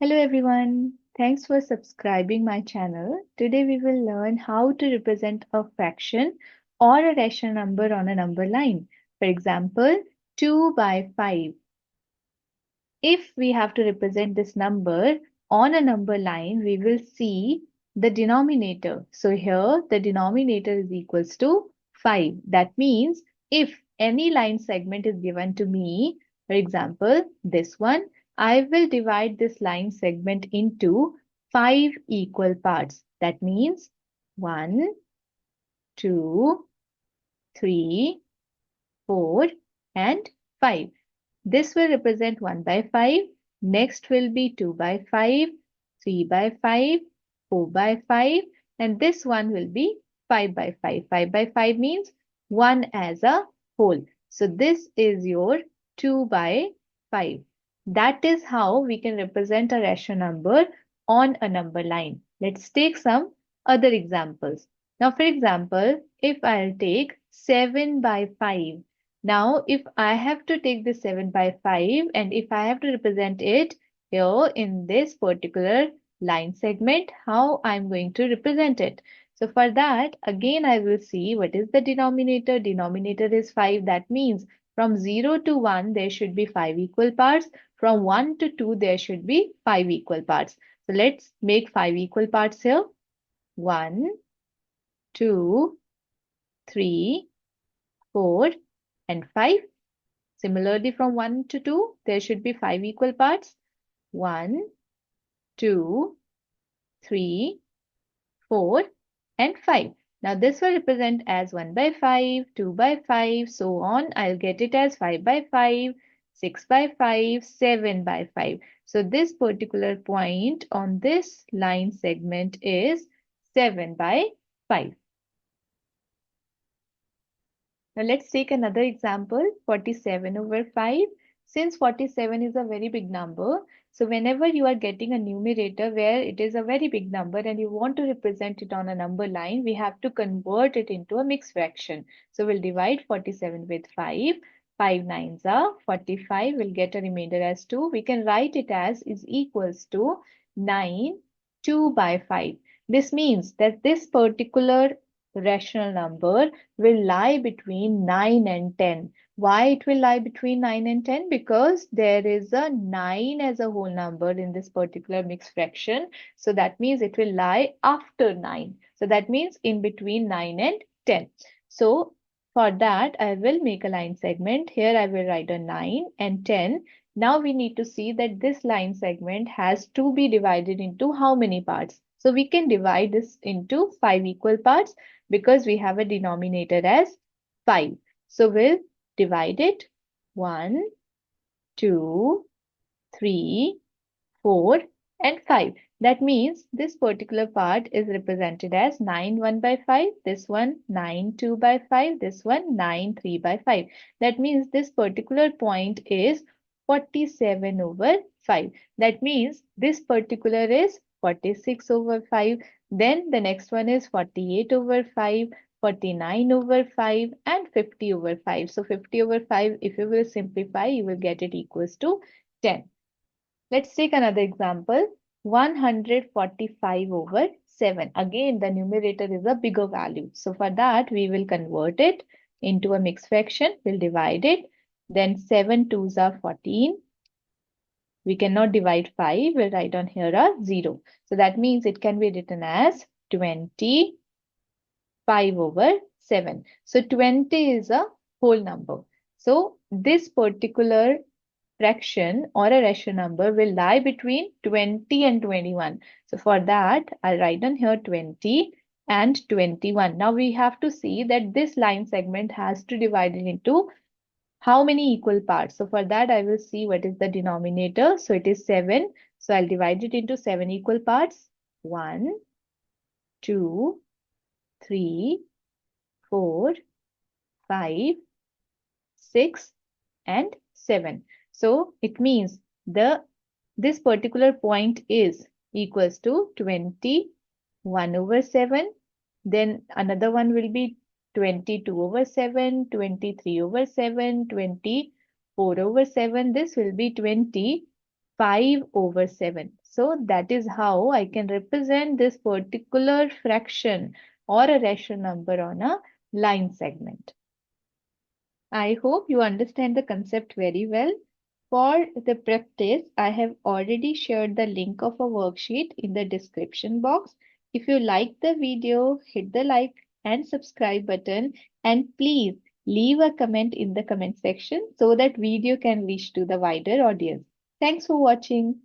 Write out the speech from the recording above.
Hello everyone, thanks for subscribing my channel. Today we will learn how to represent a fraction or a rational number on a number line. For example, 2 by 5. If we have to represent this number on a number line, we will see the denominator. So here the denominator is equals to 5. That means if any line segment is given to me, for example, this one, I will divide this line segment into 5 equal parts. That means 1, 2, 3, 4, and 5. This will represent 1 by 5. Next will be 2 by 5, 3 by 5, 4 by 5, and this one will be 5 by 5. 5 by 5 means 1 as a whole. So this is your 2 by 5. That is how we can represent a rational number on a number line. Let's take some other examples. Now, for example, if I'll take 7 by 5. Now, if I have to take this 7 by 5 and if I have to represent it here in this particular line segment, how I'm going to represent it. So for that, again, I will see what is the denominator. Denominator is 5. That means from 0 to 1, there should be 5 equal parts. From 1 to 2, there should be 5 equal parts. So let's make 5 equal parts here. 1, 2, 3, 4, and 5. Similarly, from 1 to 2, there should be 5 equal parts. 1, 2, 3, 4, and 5. Now, this will represent as 1 by 5, 2 by 5, so on. I'll get it as 5 by 5, 6 by 5, 7 by 5. So, this particular point on this line segment is 7 by 5. Now let's take another example, 47 over 5. Since 47 is a very big number, so whenever you are getting a numerator where it is a very big number and you want to represent it on a number line, we have to convert it into a mixed fraction. So we'll divide 47 with 5. 5 nines are 45. We'll get a remainder as 2. We can write it as is equals to 9, 2 by 5. This means that this particular rational number will lie between 9 and 10. Why it will lie between 9 and 10? Because there is a 9 as a whole number in this particular mixed fraction. So that means it will lie after 9. So that means in between 9 and 10. So for that, I will make a line segment. Here I will write a 9 and 10. Now we need to see that this line segment has to be divided into how many parts? So we can divide this into 5 equal parts because we have a denominator as 5. So we'll divide it 1, 2, 3, 4, and 5. That means this particular part is represented as 9 1 by 5, this one 9 2 by 5, this one 9 3 by 5. That means this particular point is 47 over 5. That means this particular is 46 over 5. Then the next one is 48 over 5, 49 over 5, and 50 over 5. So 50 over 5, if you will simplify, you will get it equals to 10. Let's take another example. 145 over 7. Again, the numerator is a bigger value. So for that, we will convert it into a mixed fraction. We'll divide it. Then 7 2s are 14. We cannot divide 5. We'll write on here a 0. So that means it can be written as 25 over 7. So 20 is a whole number. So this particular fraction or a rational number will lie between 20 and 21. So for that, I'll write on here 20 and 21. Now we have to see that this line segment has to divide it into how many equal parts. So for that, I will see what is the denominator. So it is 7. So I'll divide it into 7 equal parts. 1, 2, 3, 4, 5, 6, and 7. So it means this particular point is equals to 21 over 7. Then another one will be 22 over 7, 23 over 7, 24 over 7. This will be 25 5 over 7. So that is how I can represent this particular fraction or a rational number on a line segment. I hope you understand the concept very well. For the practice, I have already shared the link of a worksheet in the description box. If you like the video, hit the like and subscribe button, and please leave a comment in the comment section so that video can reach to the wider audience. Thanks for watching.